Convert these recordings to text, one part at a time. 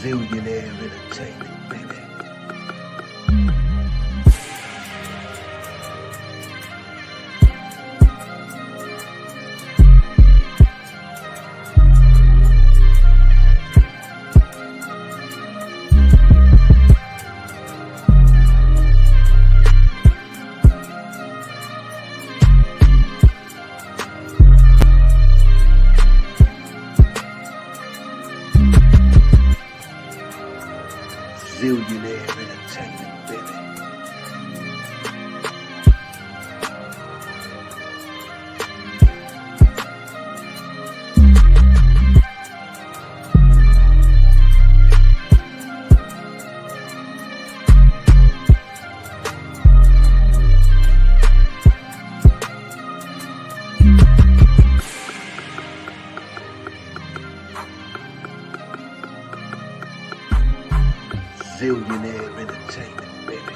Zillionaire Entertainment, baby. Zillionaire Entertainment, baby. Zillionaire Entertainment, baby.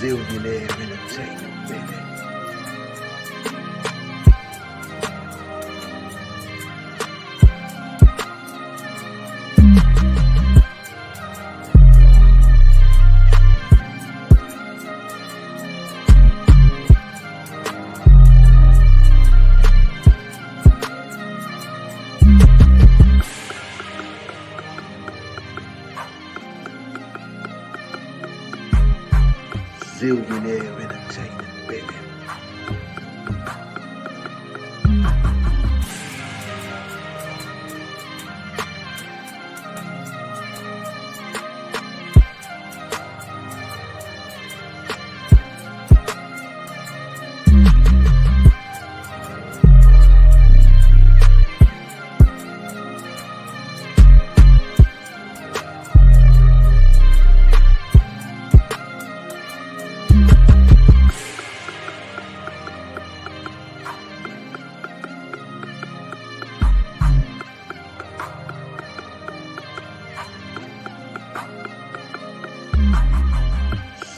Zillionaire Entertainment, baby. Zillionaire Entertainment, baby.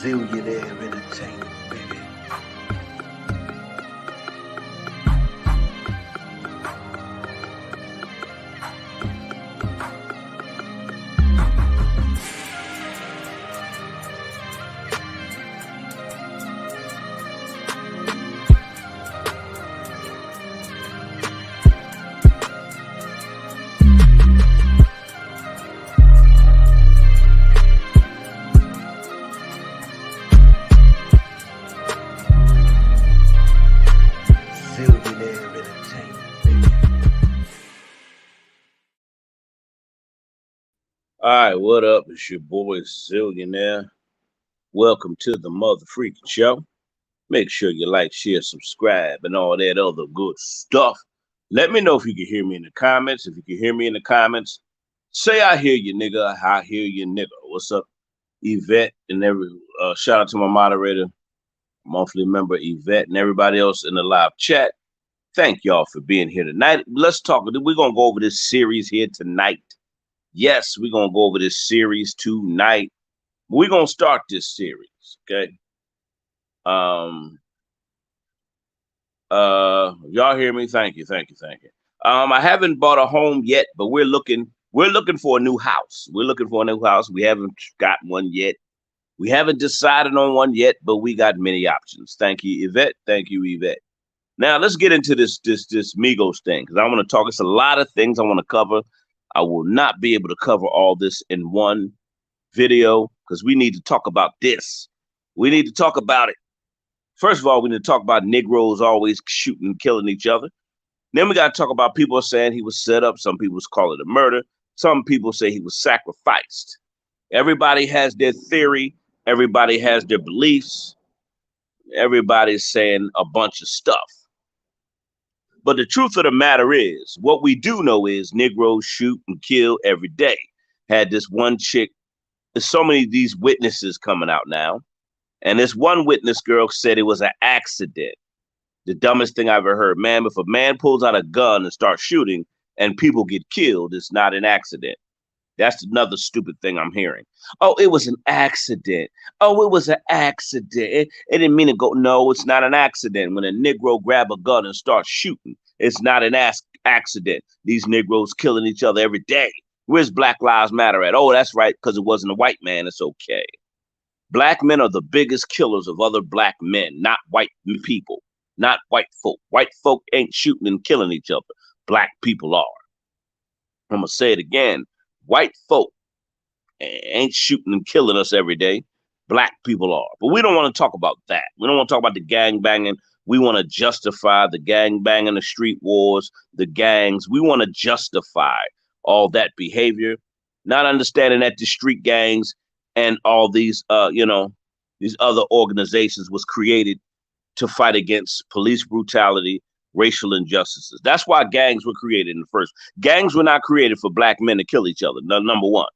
Zillionaire Entertainment, baby. Zillionaire Entertainment, baby. All right, what up? It's your boy Zillionaire. Welcome to the Mother Freaking Show. Make sure you like, share, subscribe, and all that other good stuff. Let me know if you can hear me in the comments. If you can hear me in the comments, say I hear you, nigga. I hear you, nigga. What's up, Yvette? And shout out to my moderator, monthly member Yvette, and everybody else in the live chat. Thank y'all for being here tonight. Let's talk. We're gonna go over this series here tonight. Yes, we're gonna go over this series tonight. We're gonna start this series, okay? Y'all hear me? Thank you. I haven't bought a home yet, but we're looking for a new house. We're looking for a new house. We haven't got one yet. We haven't decided on one yet, but we got many options. Thank you, Yvette. Thank you, Yvette. Now let's get into this Migos thing, because I want to talk. It's a lot of things I want to cover. I will not be able to cover all this in one video because we need to talk about this. We need to talk about it. First of all, we need to talk about Negroes always shooting and killing each other. Then we got to talk about people saying he was set up. Some people call it a murder. Some people say he was sacrificed. Everybody has their theory. Everybody has their beliefs. Everybody's saying a bunch of stuff. But the truth of the matter is, what we do know is Negroes shoot and kill every day. had this one chick. There's so many of these witnesses coming out now. And this one witness girl said it was an accident. The dumbest thing I ever heard. Man, if a man pulls out a gun and starts shooting and people get killed, it's not an accident. That's another stupid thing I'm hearing. Oh, it was an accident. Oh, it was an accident. It didn't mean to go. No, it's not an accident. When a Negro grab a gun and start shooting, it's not an accident. These Negroes killing each other every day. Where's Black Lives Matter at? Oh, that's right, because it wasn't a white man. It's okay. Black men are the biggest killers of other black men, not white people, not white folk. White folk ain't shooting and killing each other. Black people are. I'm going to say it again. White folk ain't shooting and killing us every day. Black people are. But we don't want to talk about that. We don't want to talk about the gang banging. We want to justify the gang banging, the street wars, the gangs. We want to justify all that behavior, not understanding that the street gangs and all these, these other organizations was created to fight against police brutality, racial injustices. That's why gangs were created in the first. Gangs were not created for black men to kill each other. Number one.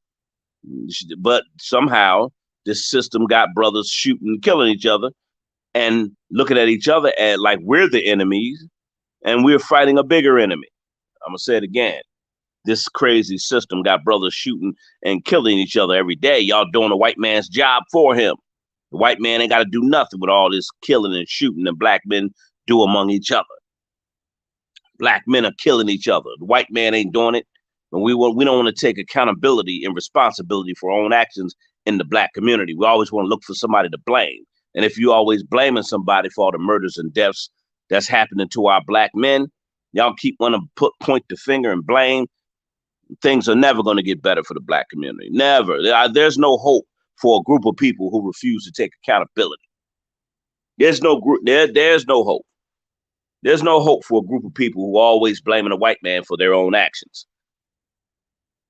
But somehow this system got brothers shooting and killing each other and looking at each other and like we're the enemies and we're fighting a bigger enemy. I'm going to say it again. This crazy system got brothers shooting and killing each other every day. Y'all doing a white man's job for him. The white man ain't got to do nothing with all this killing and shooting that black men do among each other. Black men are killing each other. The white man ain't doing it. And we don't want to take accountability and responsibility for our own actions in the black community. We always want to look for somebody to blame. And if you always blaming somebody for all the murders and deaths that's happening to our black men, y'all keep wanting to point the finger and blame, things are never going to get better for the black community. Never. There's no hope for a group of people who refuse to take accountability. There's no group. There's no hope. There's no hope for a group of people who are always blaming a white man for their own actions.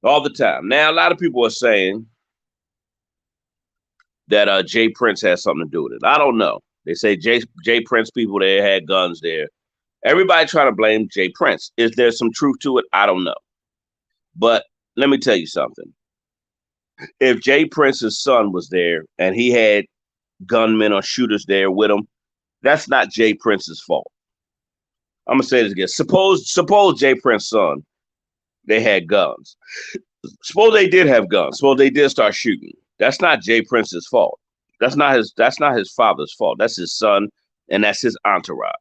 All the time. Now, a lot of people are saying that Jay Prince has something to do with it. I don't know. They say Jay Prince people there had guns there. Everybody trying to blame Jay Prince. Is there some truth to it? I don't know. But let me tell you something. If Jay Prince's son was there and he had gunmen or shooters there with him, that's not Jay Prince's fault. I'm going to say this again. Suppose Jay Prince's son, they had guns. Suppose they did have guns. Suppose they did start shooting. That's not Jay Prince's fault. That's not his father's fault. That's his son, and that's his entourage.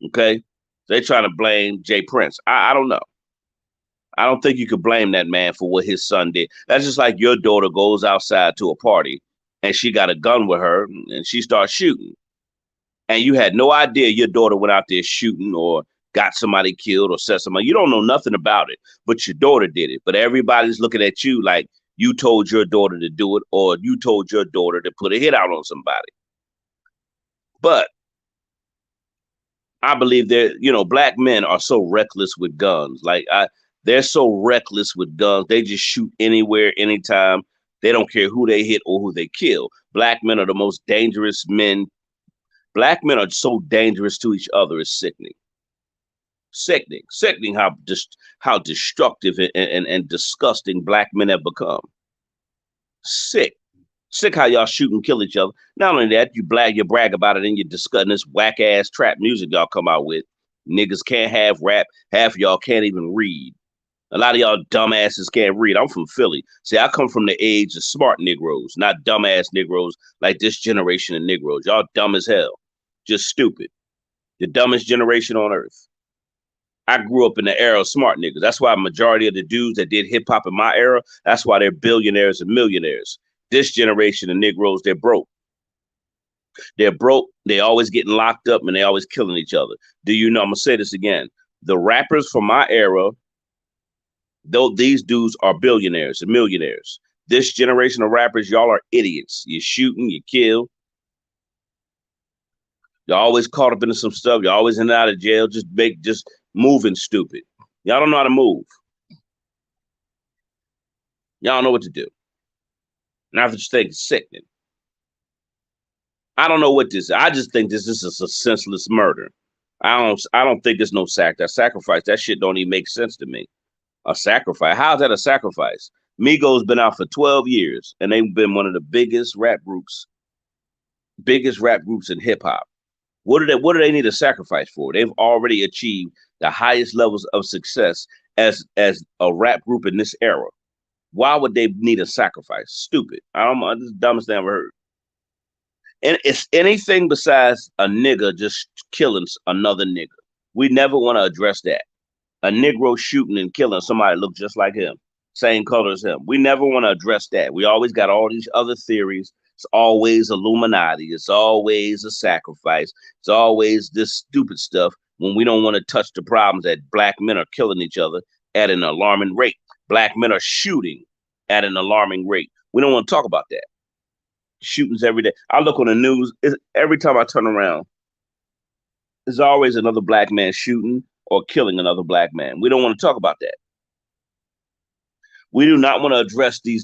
Okay? They trying to blame Jay Prince. I don't know. I don't think you could blame that man for what his son did. That's just like your daughter goes outside to a party and she got a gun with her and she starts shooting. And you had no idea your daughter went out there shooting or got somebody killed or set somebody. You don't know nothing about it, but your daughter did it. But everybody's looking at you like you told your daughter to do it or you told your daughter to put a hit out on somebody. But I believe that, black men are so reckless with guns. They're so reckless with guns. They just shoot anywhere, anytime. They don't care who they hit or who they kill. Black men are the most dangerous men. Black men are so dangerous to each other. It's sickening. Sickening how destructive and disgusting black men have become. Sick how y'all shoot and kill each other. Not only that, you brag about it and you're discussing this whack ass trap music y'all come out with. Niggas can't have rap. Half of y'all can't even read. A lot of y'all dumbasses can't read. I'm from Philly. See, I come from the age of smart Negroes, not dumbass Negroes like this generation of Negroes. Y'all dumb as hell. Just stupid. The dumbest generation on earth. I grew up in the era of smart niggas. That's why a majority of the dudes that did hip hop in my era, that's why they're billionaires and millionaires. This generation of Negroes, they're broke. They're broke. They always getting locked up and they always killing each other. Do you know? I'm going to say this again. The rappers from my era, though these dudes are billionaires and millionaires. This generation of rappers, y'all are idiots. You shooting, you kill. You're always caught up into some stuff. You're always in and out of jail. Just moving stupid. Y'all don't know how to move. Y'all don't know what to do. And I just think it's sickening. I don't know what this is. I just think this is a senseless murder. I don't think there's no sacrifice. That shit don't even make sense to me. A sacrifice? How is that a sacrifice? Migos been out for 12 years, and they've been one of the biggest rap groups in hip hop. What do they need to sacrifice for? They've already achieved the highest levels of success as a rap group in this era. Why would they need a sacrifice? Stupid. I don't know. This is the dumbest thing I've ever heard. And it's anything besides a nigga just killing another nigga. We never want to address that. A Negro shooting and killing somebody look just like him, same color as him. We never want to address that. We always got all these other theories. It's always Illuminati. It's always a sacrifice. It's always this stupid stuff when we don't want to touch the problems that black men are killing each other at an alarming rate. Black men are shooting at an alarming rate. We don't want to talk about that. Shootings every day. I look on the news. Every time I turn around, there's always another black man shooting or killing another black man. We don't want to talk about that. We do not want to address the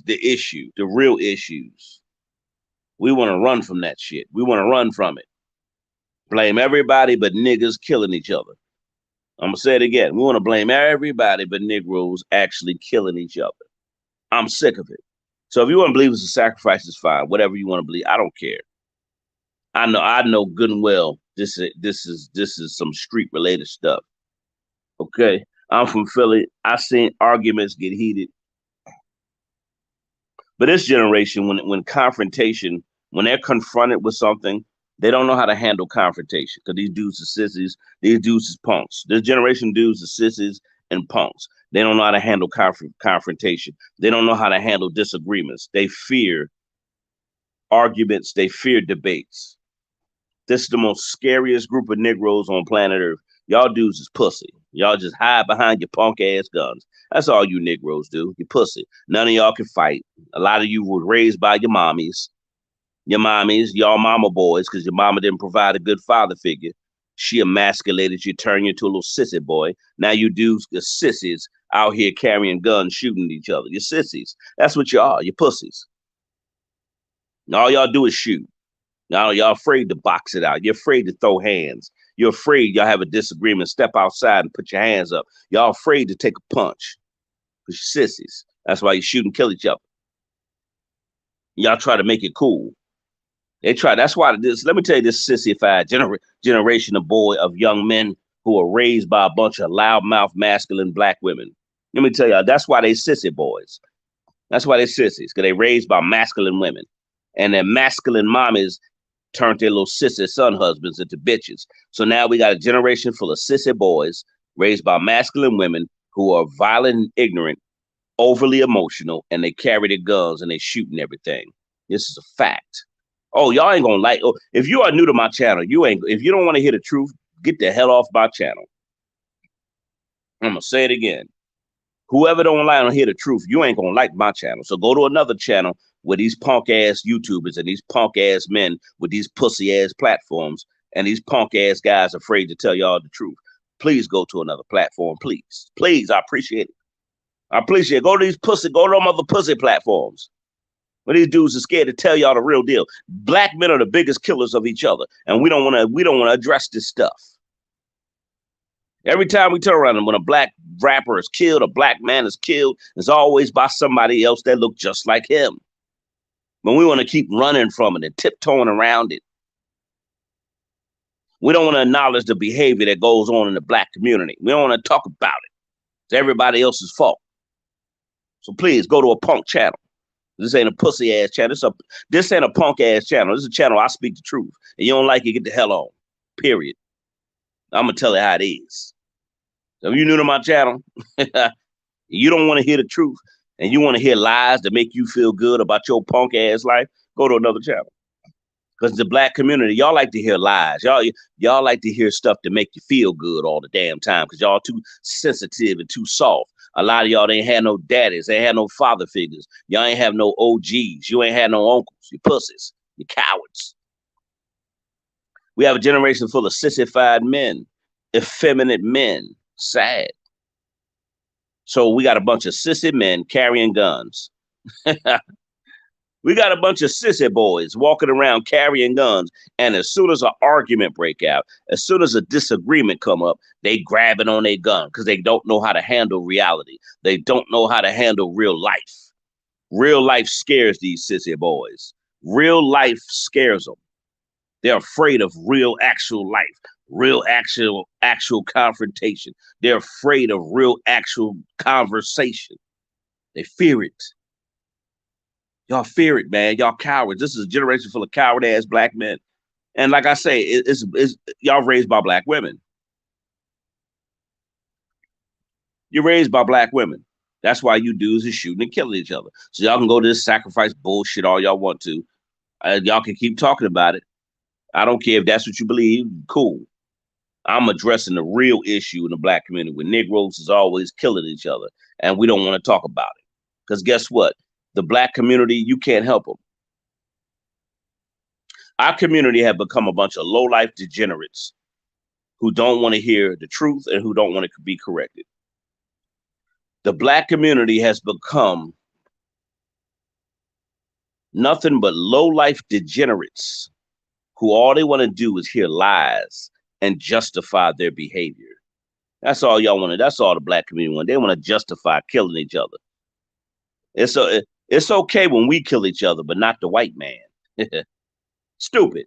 real issues. We want to run from that shit. We want to run from it. Blame everybody but niggas killing each other. I'm going to say it again. We want to blame everybody but Negroes actually killing each other. I'm sick of it. So if you want to believe it's a sacrifice, it's fine. Whatever you want to believe, I don't care. I know good and well this is some street related stuff. Okay. I'm from Philly. I've seen arguments get heated. But this generation, when confrontation, when they're confronted with something, they don't know how to handle confrontation because these dudes are sissies. These dudes is punks. This generation dudes are sissies and punks. They don't know how to handle confrontation. They don't know how to handle disagreements. They fear arguments. They fear debates. This is the most scariest group of Negroes on planet Earth. Y'all dudes is pussy. Y'all just hide behind your punk ass guns. That's all you Negroes do. You pussy. None of y'all can fight. A lot of you were raised by your mommies. Y'all mama boys, because your mama didn't provide a good father figure. She emasculated you, turned you into a little sissy boy. Now you dudes are sissies out here carrying guns, shooting at each other. You're sissies. That's what you are. You're pussies. And all y'all do is shoot. Now y'all afraid to box it out. You're afraid to throw hands. You're afraid y'all have a disagreement, step outside and put your hands up. Y'all afraid to take a punch. Because you're sissies. That's why you shoot and kill each other. Y'all try to make it cool. They try. That's why this. Let me tell you, this sissified generation of young men who are raised by a bunch of loudmouth, masculine black women. Let me tell y'all, that's why they sissy boys. That's why they sissies, because they raised by masculine women, and their masculine mommies turned their little sissy son husbands into bitches. So now we got a generation full of sissy boys raised by masculine women who are violent and ignorant, overly emotional, and they carry their guns and they shooting everything. This is a fact. Oh, y'all ain't gonna like. Oh, if you are new to my channel, if you don't want to hear the truth, get the hell off my channel. I'm gonna say it again. Whoever don't like to hear the truth, you ain't gonna like my channel. So go to another channel where these punk ass YouTubers and these punk ass men with these pussy ass platforms and these punk ass guys afraid to tell y'all the truth. Please go to another platform, please. Please, I appreciate it. I appreciate it. Go to them other pussy platforms. But these dudes are scared to tell y'all the real deal. Black men are the biggest killers of each other, and we don't want to address this stuff. Every time we turn around and when a black rapper is killed, a black man is killed, it's always by somebody else that look just like him. But we want to keep running from it and tiptoeing around it. We don't want to acknowledge the behavior that goes on in the black community. We don't want to talk about it. It's everybody else's fault. So please go to a punk channel. This ain't a pussy ass channel. This ain't a punk ass channel. This is a channel I speak the truth. And you don't like it, get the hell on. Period. I'm gonna tell you how it is. So if you're new to my channel, you don't want to hear the truth, and you want to hear lies that make you feel good about your punk ass life, go to another channel. Because the black community, y'all like to hear lies. Y'all like to hear stuff to make you feel good all the damn time because y'all too sensitive and too soft. A lot of y'all ain't had no daddies, they ain't had no father figures. Y'all ain't have no OGs. You ain't had no uncles. You pussies. You cowards. We have a generation full of sissified men, effeminate men. Sad. So we got a bunch of sissy men carrying guns. We got a bunch of sissy boys walking around carrying guns. And as soon as an argument break out, as soon as a disagreement come up, they grabbing on their gun because they don't know how to handle reality. They don't know how to handle real life. Real life scares these sissy boys. Real life scares them. They're afraid of real actual life, real actual confrontation. They're afraid of real actual conversation. They fear it. Y'all fear it, man. Y'all cowards. This is a generation full of coward ass black men. And like I say, it's y'all raised by black women. You're raised by black women. That's why you dudes are shooting and killing each other. So y'all can go to this sacrifice bullshit all y'all want to. Y'all can keep talking about it. I don't care if that's what you believe. Cool. I'm addressing the real issue in the black community where Negroes is always killing each other, and we don't want to talk about it. Because guess what? The black community, you can't help them. Our community have become a bunch of low-life degenerates who don't want to hear the truth and who don't want to be corrected. The black community has become nothing but low-life degenerates who all they want to do is hear lies and justify their behavior. That's all y'all want to. That's all the black community want. They want to justify killing each other. It's okay when we kill each other, but not the white man. Stupid.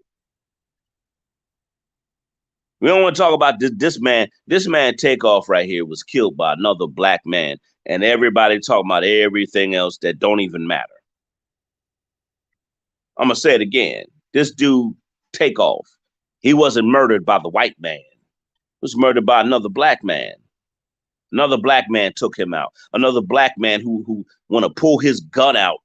We don't want to talk about this man. This man Takeoff right here was killed by another black man, and everybody talking about everything else that don't even matter. I'm gonna say it again. This dude Takeoff, he wasn't murdered by the white man. He was murdered by another black man. Another black man took him out. Another black man who want to pull his gun out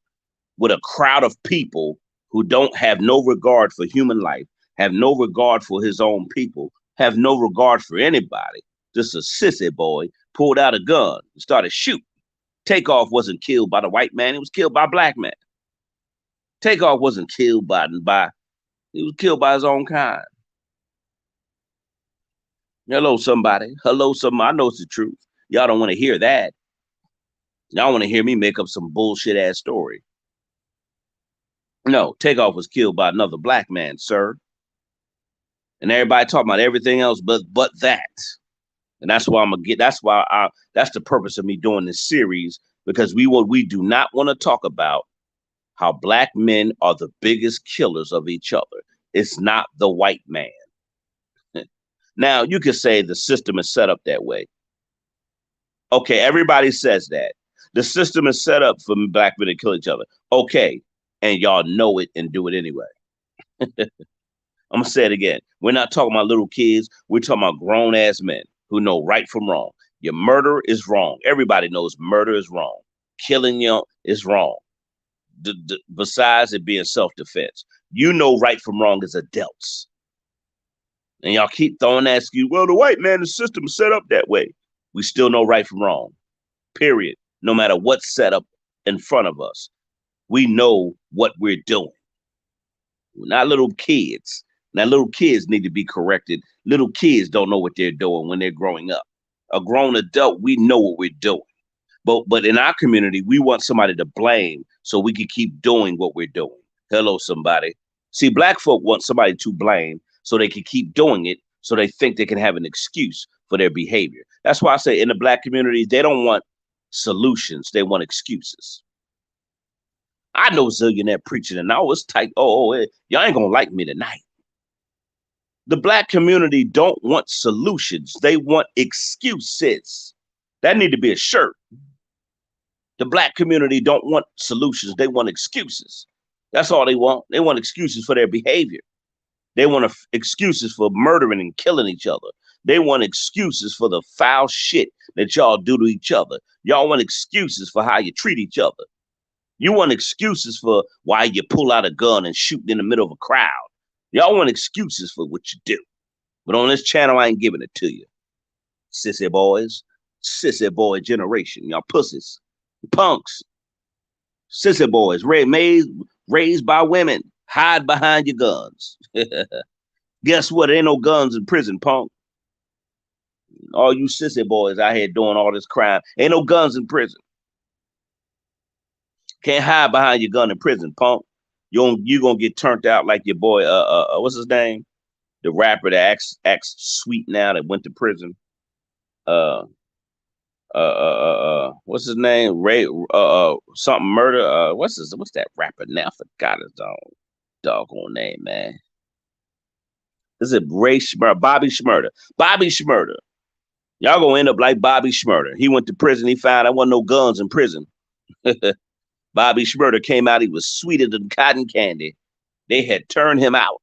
with a crowd of people who don't have no regard for human life, have no regard for his own people, have no regard for anybody. Just a sissy boy pulled out a gun and started shooting. Takeoff wasn't killed by the white man. He was killed by a black man. Takeoff wasn't killed he was killed by his own kind. Hello, somebody. Hello, somebody. I know it's the truth. Y'all don't want to hear that. Y'all want to hear me make up some bullshit ass story. No, Takeoff was killed by another black man, sir. And everybody talking about everything else but that. And that's why that's the purpose of me doing this series, because we do not want to talk about how black men are the biggest killers of each other. It's not the white man. Now, you could say the system is set up that way. Okay, everybody says that. The system is set up for black men to kill each other. Okay, and y'all know it and do it anyway. I'm going to say it again. We're not talking about little kids. We're talking about grown-ass men who know right from wrong. Your murder is wrong. Everybody knows murder is wrong. Killing you is wrong. Besides it being self-defense. You know right from wrong as adults. And y'all keep throwing that excuse, well, the white man, the system is set up that way. We still know right from wrong. Period. No matter what's set up in front of us. We know what we're doing. We're not little kids. Now, little kids need to be corrected. Little kids don't know what they're doing when they're growing up. A grown adult, we know what we're doing. But in our community, we want somebody to blame so we can keep doing what we're doing. Hello, somebody. See, black folk want somebody to blame so they can keep doing it, so they think they can have an excuse for their behavior. That's why I say in the black community, they don't want solutions. They want excuses. I know zillionaire preaching and I was tight. Y'all ain't gonna like me tonight. The black community don't want solutions. They want excuses. That need to be a shirt. The black community don't want solutions. They want excuses. That's all they want. They want excuses for their behavior. They want excuses for murdering and killing each other. They want excuses for the foul shit that y'all do to each other. Y'all want excuses for how you treat each other. You want excuses for why you pull out a gun and shoot in the middle of a crowd. Y'all want excuses for what you do. But on this channel, I ain't giving it to you. Sissy boys. Sissy boy generation. Y'all pussies. Punks. Sissy boys. Raised by women. Hide behind your guns. Guess what? There ain't no guns in prison, punk. All you sissy boys out here doing all this crime. Ain't no guns in prison. Can't hide behind your gun in prison, punk. You gonna get turned out like your boy, what's his name? The rapper that acts sweet now that went to prison. What's what's his name? Ray something murder. What's that rapper now? I forgot his doggone name, man. Is it Ray Schmurder? Bobby Schmurder. Bobby Schmurder. Y'all gonna end up like Bobby Schmurder. He went to prison. He found there wasn't no guns in prison. Bobby Schmurder came out. He was sweeter than cotton candy. They had turned him out.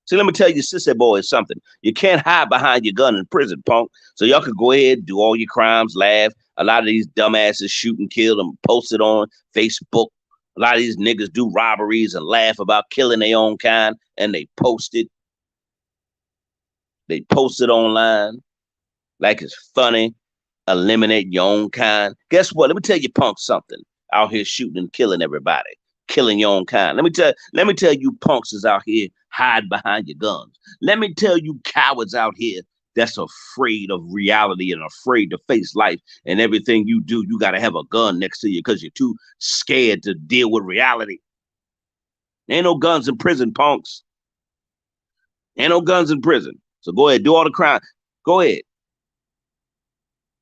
See, let me tell you, sissy boy, is something. You can't hide behind your gun in prison, punk. So y'all could go ahead, do all your crimes, laugh. A lot of these dumbasses shoot and kill and post it on Facebook. A lot of these niggas do robberies and laugh about killing their own kind, and they post it. They post it online like it's funny. Eliminate your own kind. Guess what? Let me tell you, punk, something. Out here shooting and killing everybody, killing your own kind. Let me tell you, punks is out here hide behind your guns. Let me tell you, cowards out here that's afraid of reality and afraid to face life. And everything you do, you got to have a gun next to you because you're too scared to deal with reality. Ain't no guns in prison, punks. Ain't no guns in prison. So go ahead, do all the crime. Go ahead.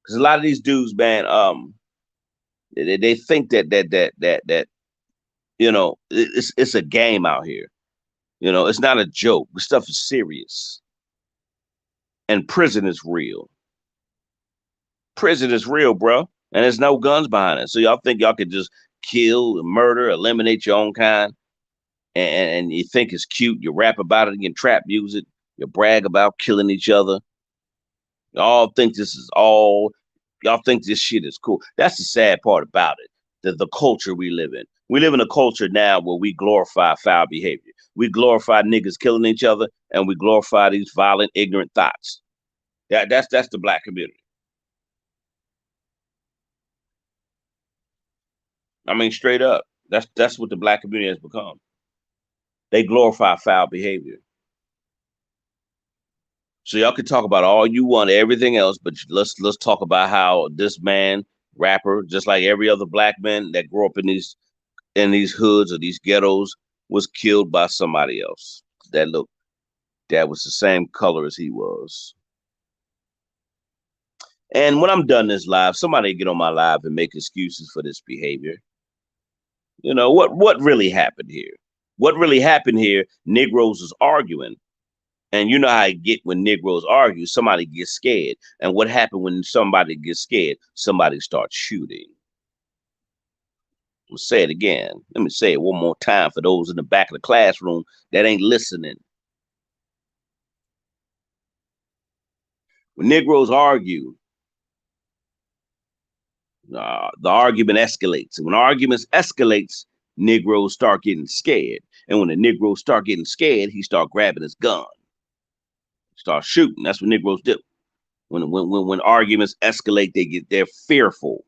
Because a lot of these dudes, man, they think that it's a game out here. It's not a joke. This stuff is serious. And prison is real. Prison is real, bro. And there's no guns behind it. So y'all think y'all could just kill, murder, eliminate your own kind, and you think it's cute. You rap about it in trap music. You brag about killing each other. Y'all think y'all think this shit is cool. That's the sad part about it. The culture we live in. We live in a culture now where we glorify foul behavior. We glorify niggas killing each other, and we glorify these violent, ignorant thoughts. That's the black community. I mean, straight up. That's what the black community has become. They glorify foul behavior. So y'all can talk about all you want, everything else, but let's talk about how this man, rapper, just like every other black man that grew up in these hoods or these ghettos, was killed by somebody else that was the same color as he was. And when I'm done this live, somebody get on my live and make excuses for this behavior. What really happened here? What really happened here? Negroes was arguing. And you know how I get when Negroes argue, somebody gets scared. And what happened when somebody gets scared? Somebody starts shooting. I'll say it again. Let me say it one more time for those in the back of the classroom that ain't listening. When Negroes argue, the argument escalates. And when arguments escalates, Negroes start getting scared. And when the Negroes start getting scared, he start grabbing his gun, start shooting. That's what Negroes do. When arguments escalate, they're fearful.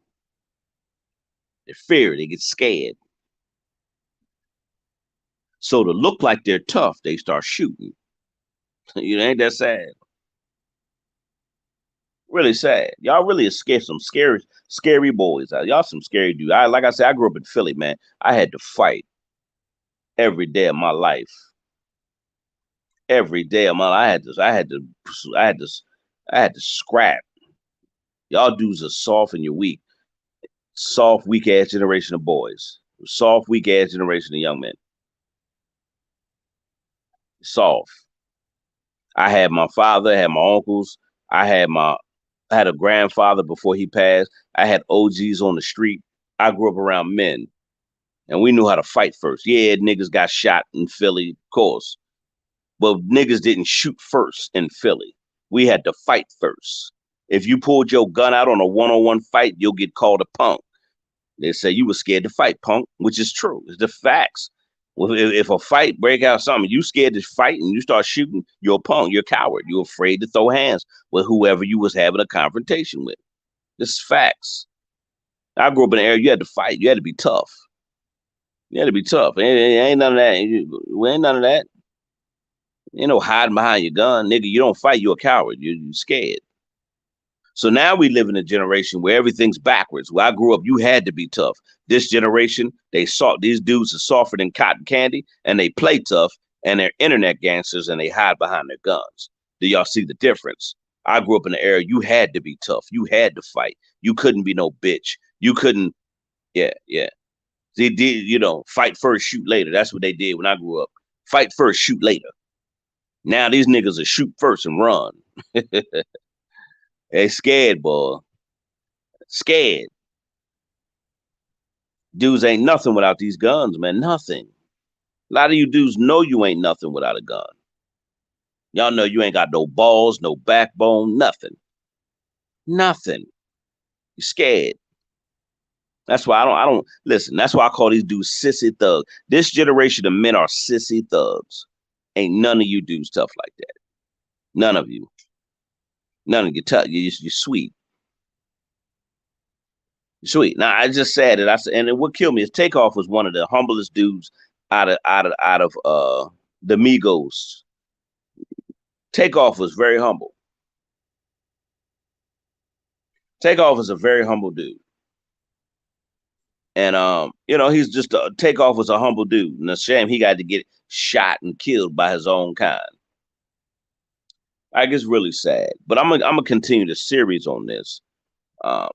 They're feared. They get scared. So to look like they're tough, they start shooting. Ain't that sad? Really sad. Y'all really are scared. Some scary boys. Y'all some scary dudes. Like I said, I grew up in Philly, man. I had to fight every day of my life. Every day of my life, I had to scrap. Y'all dudes are soft and you're weak. Soft, weak ass generation of boys. Soft, weak ass generation of young men. Soft. I had my father, I had my uncles, I had a grandfather before he passed. I had OGs on the street. I grew up around men, and we knew how to fight first. Yeah, niggas got shot in Philly, of course, but niggas didn't shoot first in Philly. We had to fight first. If you pulled your gun out on a one-on-one fight, you'll get called a punk. They say you were scared to fight, punk, which is true. It's the facts. Well, if a fight break out something, you scared to fight and you start shooting, you're a punk, you're a coward. You're afraid to throw hands with whoever you was having a confrontation with. This is facts. I grew up in an era you had to fight. You had to be tough. You had to be tough. Ain't none of that. Ain't none of that. Ain't no hiding behind your gun. Nigga, you don't fight, you're a coward. You're scared. So now we live in a generation where everything's backwards. Where I grew up, you had to be tough. This generation, these dudes are softer than cotton candy, and they play tough, and they're internet gangsters, and they hide behind their guns. Do y'all see the difference? I grew up in an era you had to be tough. You had to fight. You couldn't be no bitch. You couldn't. Yeah, yeah. They did, fight first, shoot later. That's what they did when I grew up. Fight first, shoot later. Now these niggas are shoot first and run. They scared, boy. Scared. Dudes ain't nothing without these guns, man. Nothing. A lot of you dudes know you ain't nothing without a gun. Y'all know you ain't got no balls, no backbone, nothing. Nothing. You scared. That's why I don't listen. That's why I call these dudes sissy thugs. This generation of men are sissy thugs. Ain't none of you dudes tough like that. None of you. None of you tough. You're sweet. You're sweet. Now I just said it. I said, and what killed me is Takeoff was one of the humblest dudes out of the Migos. Takeoff was very humble. Takeoff is a very humble dude. And he's just Takeoff was a humble dude. And it's a shame he got to get shot and killed by his own kind. I guess really sad. But I'm gonna continue the series on this. Um,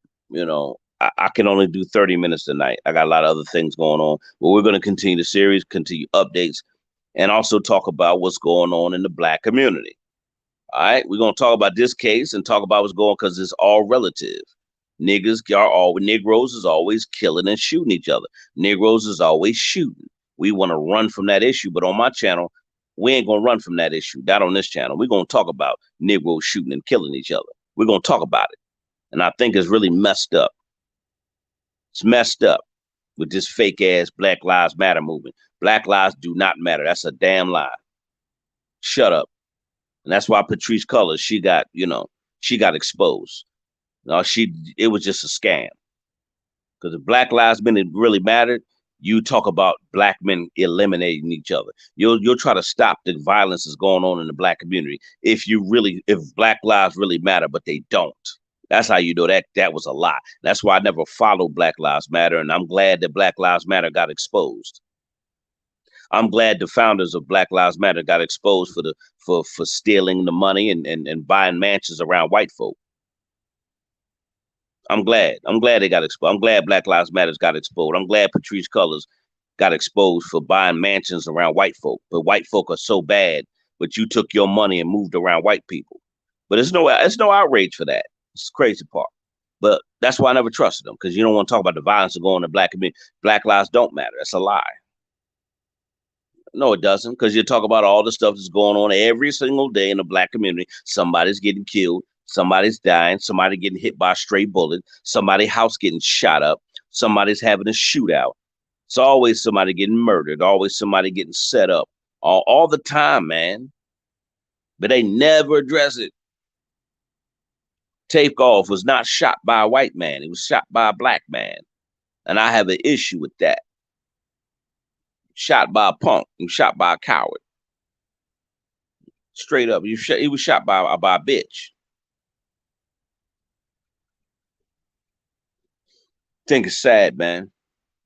I can only do 30 minutes tonight. I got a lot of other things going on. But we're gonna continue the series, continue updates, and also talk about what's going on in the black community. All right, we're gonna talk about this case and talk about what's going because it's all relative. Negroes is always killing and shooting each other. Negroes is always shooting. We want to run from that issue, but on my channel, we ain't gonna run from that issue. Not on this channel. We're gonna talk about Negroes shooting and killing each other. We're gonna talk about it, and I think it's really messed up. It's messed up with this fake ass Black Lives Matter movement. Black lives do not matter. That's a damn lie. Shut up. And that's why Patrice Cullors, she got exposed. No, it was just a scam. Because if Black Lives Matter really mattered, you talk about black men eliminating each other. You'll try to stop the violence that's going on in the black community if Black lives really matter, but they don't. That's how you know that was a lie. That's why I never followed Black Lives Matter, and I'm glad that Black Lives Matter got exposed. I'm glad the founders of Black Lives Matter got exposed for stealing the money and buying mansions around white folk. I'm glad. I'm glad they got exposed. I'm glad Black Lives Matters got exposed. I'm glad Patrice Cullors got exposed for buying mansions around white folk. But white folk are so bad, but you took your money and moved around white people. But it's no outrage for that. It's the crazy part. But that's why I never trusted them, because you don't want to talk about the violence that go on in the black community. Black lives don't matter. That's a lie. No, it doesn't, because you talk about all the stuff that's going on every single day in the black community. Somebody's getting killed, somebody's dying, somebody getting hit by a stray bullet, somebody's house getting shot up, somebody's having a shootout. It's always somebody getting murdered, always somebody getting set up, all the time, man. But they never address it. Takeoff was not shot by a white man; he was shot by a black man, and I have an issue with that. Shot by a punk, and shot by a coward. Straight up, he was shot by a bitch. I think it's sad, man.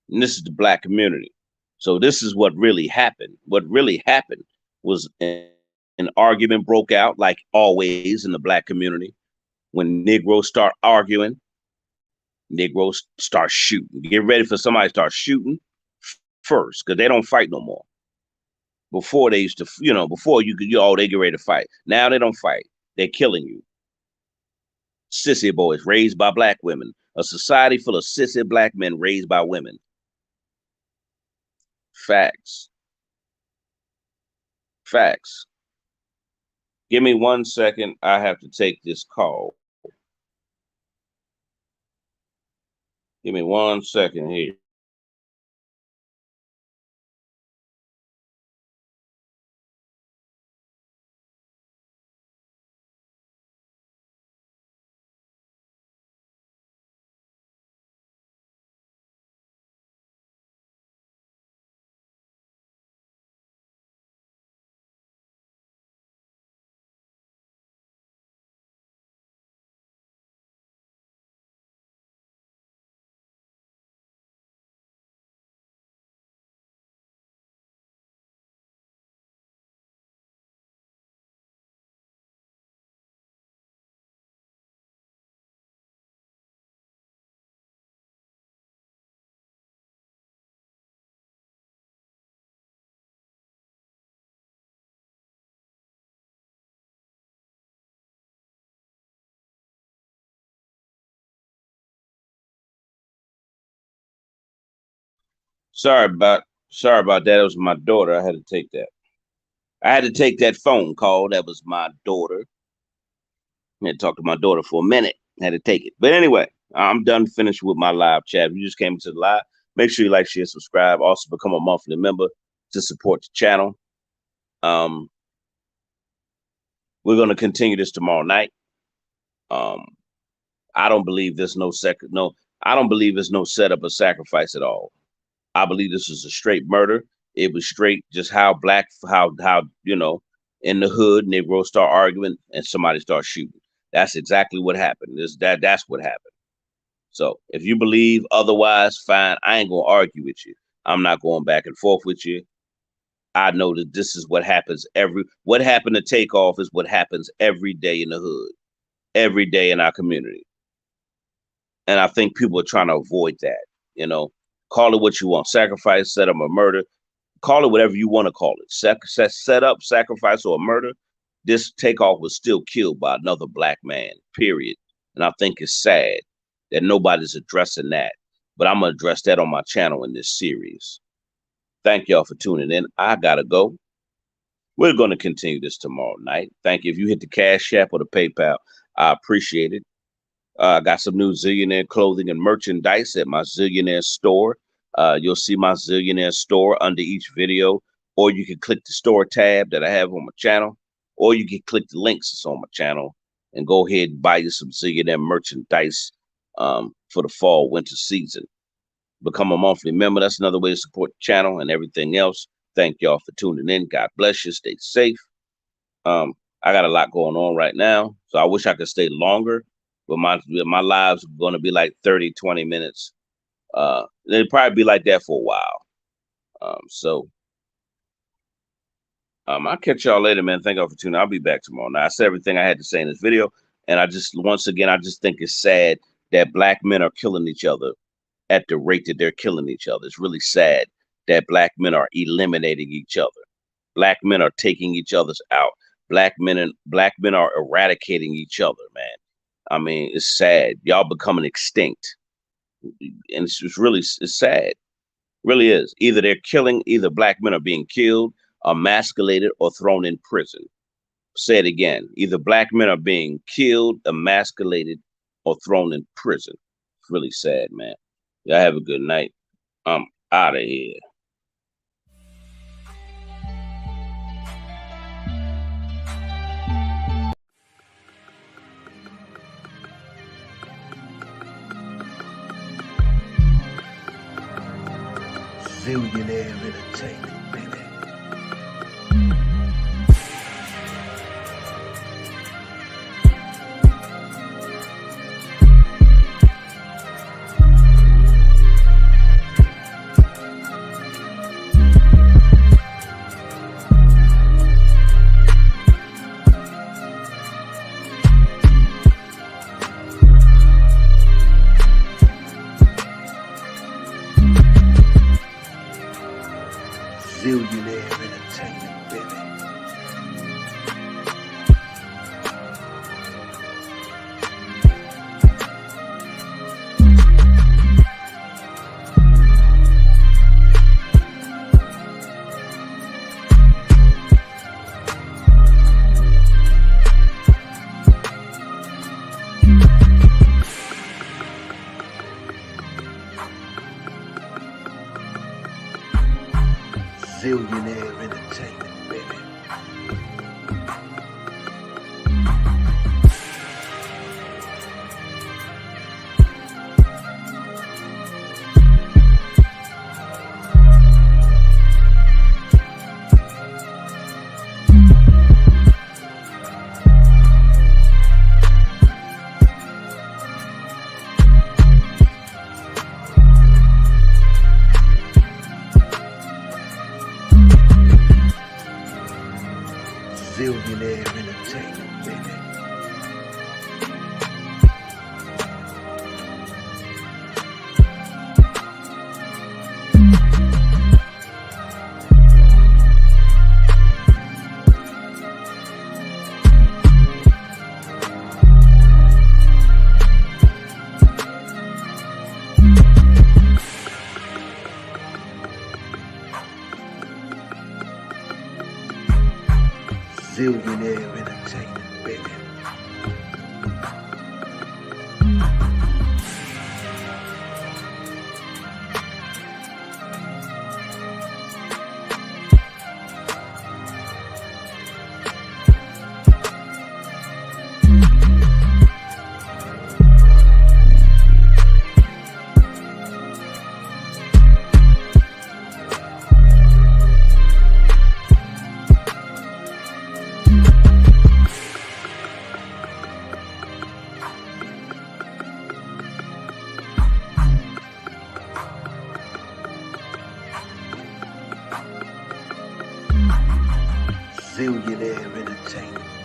And this is the black community. So this is what really happened. What really happened was an argument broke out, like always in the black community. When Negroes start arguing, Negroes start shooting. Get ready for somebody to start shooting first, because they don't fight no more. Before they used to, before they get ready to fight. Now they don't fight. They're killing you. Sissy boys raised by black women. A society full of sissy black men raised by women. Facts. Facts. Give me 1 second. I have to take this call. Give me 1 second here. Sorry about that. It was my daughter. I had to take that. I had to take that phone call. That was my daughter. I had to talk to my daughter for a minute. I had to take it. But anyway, I'm done finished with my live chat. If you just came into the live, make sure you like, share, subscribe. Also become a monthly member to support the channel. We're going to continue this tomorrow night. I don't believe there's I don't believe there's no setup or sacrifice at all. I believe this is a straight murder. It was straight just how in the hood, Negroes start arguing and somebody starts shooting. That's exactly what happened. That's what happened. So if you believe otherwise, fine. I ain't gonna argue with you. I'm not going back and forth with you. I know that this is what happens what happened to Takeoff is what happens every day in the hood, every day in our community. And I think people are trying to avoid that, call it what you want, sacrifice, set up a murder, call it whatever you want to call it, set up, sacrifice, or a murder. This Takeoff was still killed by another black man, period. And I think it's sad that nobody's addressing that, but I'm going to address that on my channel in this series. Thank y'all for tuning in. I gotta go. We're going to continue this tomorrow night. Thank you. If you hit the Cash App or the PayPal, I appreciate it. I got some new Zillionaire clothing and merchandise at my Zillionaire store. You'll see my Zillionaire store under each video, or you can click the store tab that I have on my channel, or you can click the links that's on my channel and go ahead and buy you some Zillionaire merchandise for the fall, winter season. Become a monthly member. That's another way to support the channel and everything else. Thank y'all for tuning in. God bless you. Stay safe. I got a lot going on right now, so I wish I could stay longer, but my lives are going to be like 30, 20 minutes. They'll probably be like that for a while. I'll catch y'all later, man. Thank y'all for tuning in. I'll be back tomorrow. Now, I said everything I had to say in this video, and I just think it's sad that black men are killing each other at the rate that they're killing each other. It's really sad that black men are eliminating each other. Black men are taking each other's out. Black men are eradicating each other, man. I mean, it's sad. Y'all becoming extinct. And it's sad. It really is. Either black men are being killed, emasculated, or thrown in prison. Say it again. Either black men are being killed, emasculated, or thrown in prison. It's really sad, man. Y'all have a good night. I'm out of here. Zillionaire Entertainment, baby. Zillionaire Entertainment, baby. Zillionaire Entertainment, baby. Zillionaire Entertainment, baby. Zillionaire Entertainment, baby. Zillionaire Entertainment.